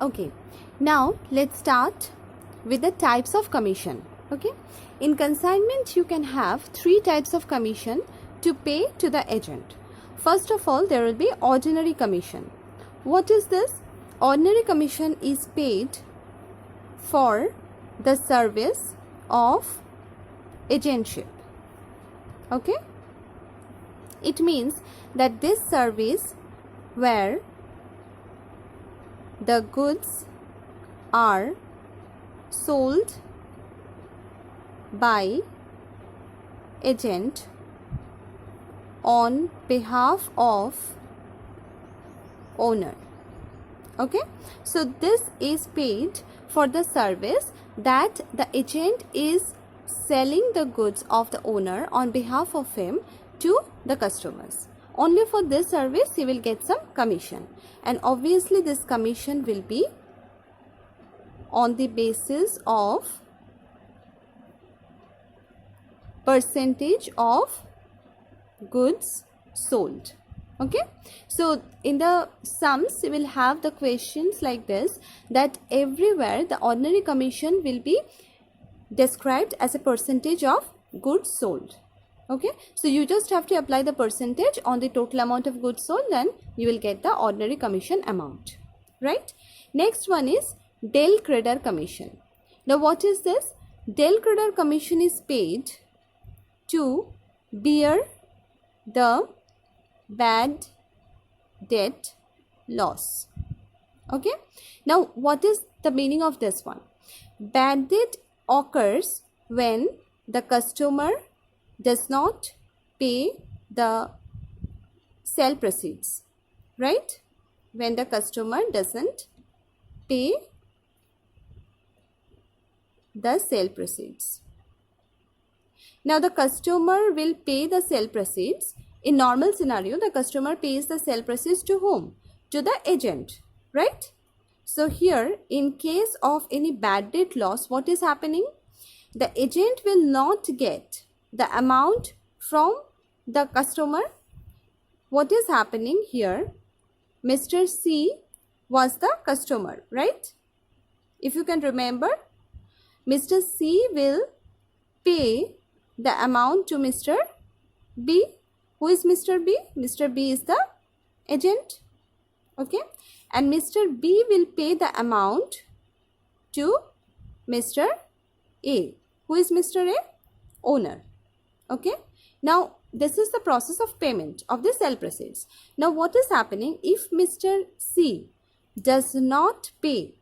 Okay, now let's start with the types of commission. Okay, in consignment you can have three types of commission to pay to the agent. First of all, there will be ordinary commission. What is this? Ordinary commission is paid for the service of agentship. Okay, it means that this service where the goods are sold by agent on behalf of owner. Okay, so this is paid for the service that the agent is selling the goods of the owner on behalf of him to the customers. Only for this service he will get some commission, and obviously this commission will be on the basis of percentage of goods sold. Okay, so in the sums we will have the questions like this, that everywhere the ordinary commission will be described as a percentage of goods sold. Okay, so you just have to apply the percentage on the total amount of goods sold and you will get the ordinary commission amount, right? Next one is del creditor commission. Now what is this? Del creditor commission is paid to bear the bad debt loss. Okay, now what is the meaning of this one? Bad debt occurs when the customer does not pay the sale proceeds, right? When the customer doesn't pay the sale proceeds. Now the customer will pay the sale proceeds. In normal scenario, the customer pays the sale proceeds to whom? To the agent, right? So here, in case of any bad debt loss, what is happening? The agent will not get the amount from the customer. What is happening here? Mr. C was the customer, right? If you can remember, Mr. C will pay the amount to Mr. B. Who is Mr. B? Mr. B is the agent. Okay, and Mr. B will pay the amount to Mr. A. Who is Mr. A? Owner. Okay, now this is the process of payment of the sale proceeds. Now what is happening if Mr. C does not pay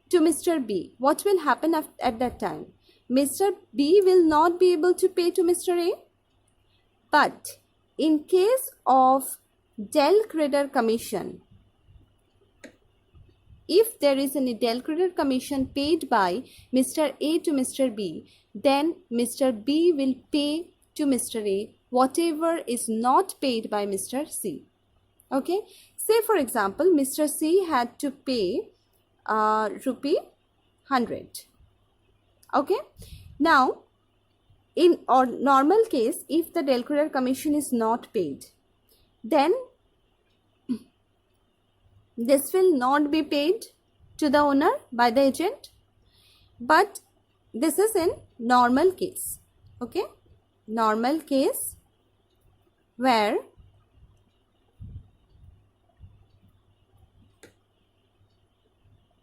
to Mr. B? What will happen at that time? Mr. B will not be able to pay to Mr. A. But in case of del creditor commission, if there is any del creditor commission paid by Mr. A to Mr. B, then Mr. B will pay to Mr. A whatever is not paid by Mr. C. Okay, say for example, Mr. C had to pay rupee 100. Okay, now in or normal case, if the del creditor commission is not paid, then this will not be paid to the owner by the agent. But this is in normal case. Okay, normal case where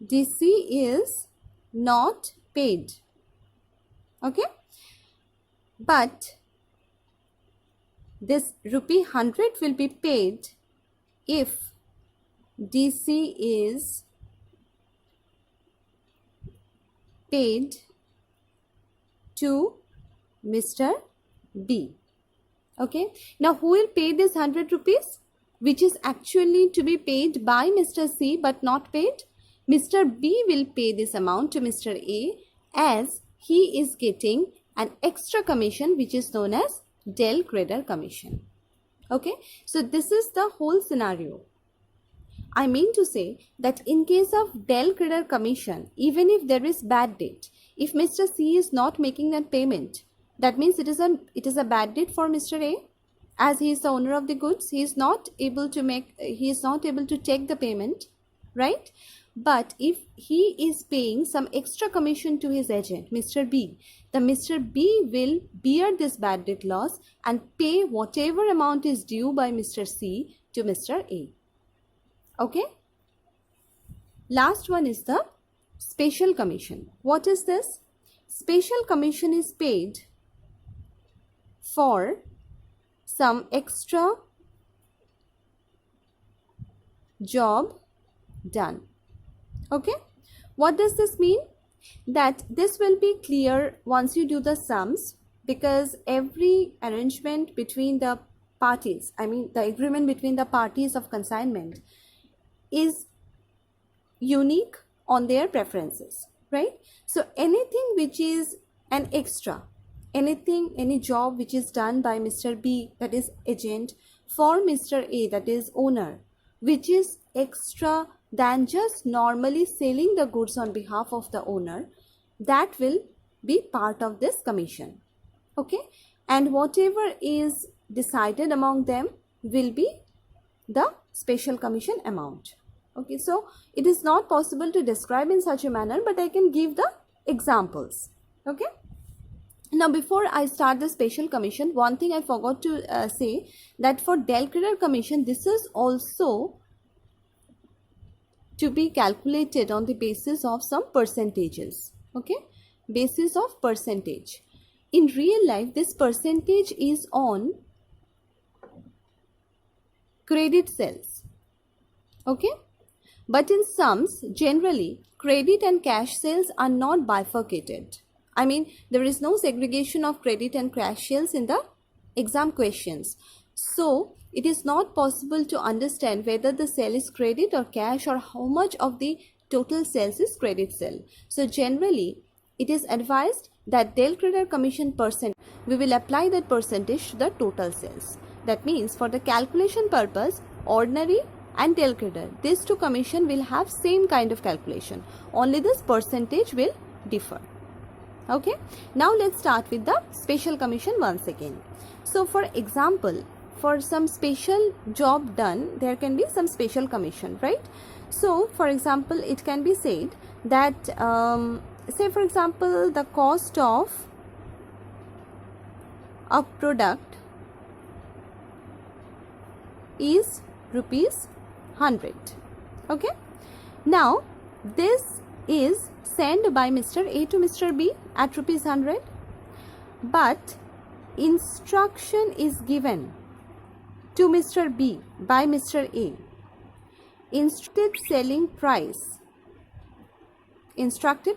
DC is not paid. Okay, but this rupee 100 will be paid if DC is paid to Mr. B. Okay, now who will pay this 100 rupees, which is actually to be paid by Mr. C but not paid? Mr. B will pay this amount to Mr. A, as he is getting an extra commission which is known as del creditor commission. Okay, so this is the whole scenario. I mean to say that in case of del creditor commission, even if there is bad debt, if Mr. C is not making that payment, that means it is a bad debt for Mr. A, as he is the owner of the goods. He is not able to take the payment, right? But if he is paying some extra commission to his agent, Mr. B, the Mr. B will bear this bad debt loss and pay whatever amount is due by Mr. C to Mr. A. Okay? Last one is the special commission. What is this? Special commission is paid for some extra job done. Okay, what does this mean? That this will be clear once you do the sums, because every arrangement between the parties, I mean the agreement between the parties of consignment, is unique on their preferences, right? So anything which is an extra, any job which is done by Mr. B, that is agent, for Mr. A, that is owner, which is extra than just normally selling the goods on behalf of the owner, that will be part of this commission. Okay, and whatever is decided among them will be the special commission amount. Okay, so it is not possible to describe in such a manner, but I can give the examples. Okay, now before I start the special commission, one thing I forgot to say, that for del creditor commission, this is also to be calculated on the basis of some percentages. Okay, basis of percentage. In real life, this percentage is on credit sales. Okay, but in sums, generally credit and cash sales are not bifurcated. I mean, there is no segregation of credit and cash sales in the exam questions. So it is not possible to understand whether the sale is credit or cash, or how much of the total sales is credit sale. So generally, it is advised that del creditor commission percent, we will apply that percentage to the total sales. That means for the calculation purpose, ordinary and del creditor, these two commission will have same kind of calculation. Only this percentage will differ. Okay, now let's start with the special commission once again. So for example, for some special job done, there can be some special commission, right? So for example, it can be said that say for example, the cost of a product is rupees 100. Okay, now this is sent by Mr. A to Mr. B at rupees 100, but instruction is given to Mr. B by Mr. A. Instructed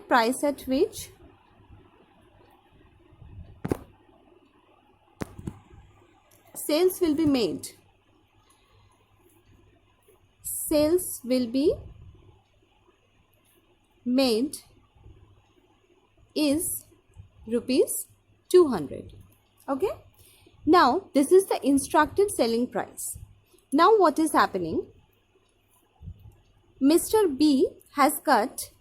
price at which sales will be made. Sales will be made is rupees 200. Okay, now this is the instructed selling price. Now what is happening? Mr. B has got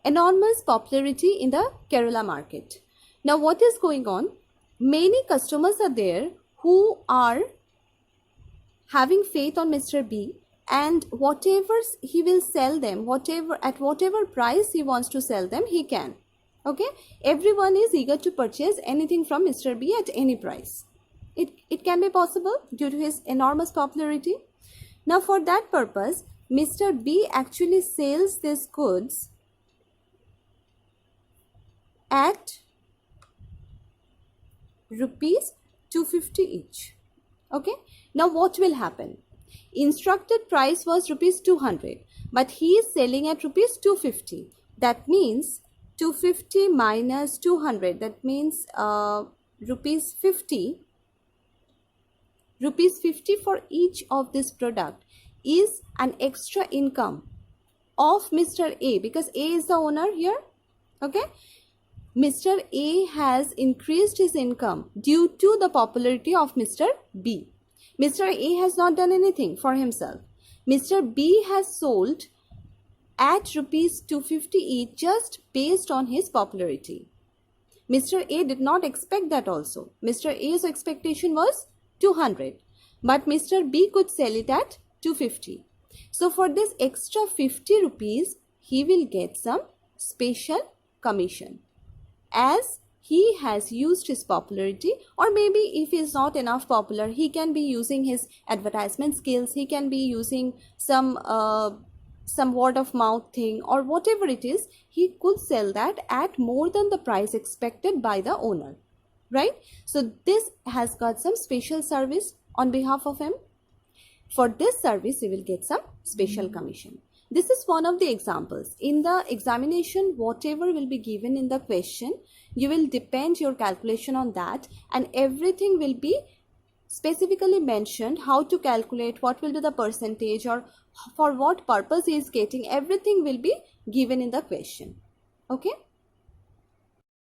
enormous popularity in the Kerala market. Now what is going on? Many customers are there who are having faith on Mr. B, and whatever he will sell them, at whatever price he wants to sell them, he can. Okay, everyone is eager to purchase anything from Mr. B at any price. It can be possible due to his enormous popularity. Now for that purpose, Mr. B actually sells these goods at rupees 250 each. Okay, now what will happen? Instructed price was rupees 200, but he is selling at rupees 250. That means 250 minus 200, that means rupees 50 for each of this product is an extra income of Mr. A, because A is the owner here. Okay, Mr. A has increased his income due to the popularity of Mr. B. Mr. A has not done anything for himself. Mr. B has sold at rupees 250 each just based on his popularity. Mr. A did not expect that also. Mr. A's expectation was 200, but Mr. B could sell it at 250. So for this extra 50 rupees, he will get some special commission, as he has used his popularity, or maybe if he is not enough popular, he can be using his advertisement skills, he can be using some word of mouth thing, or whatever it is, he could sell that at more than the price expected by the owner, right? So this has got some special service on behalf of him. For this service, you will get some special commission. This is one of the examples. In the examination, whatever will be given in the question, you will depend your calculation on that, and everything will be specifically mentioned, how to calculate, what will be the percentage, or for what purpose he is getting, everything will be given in the question. Okay.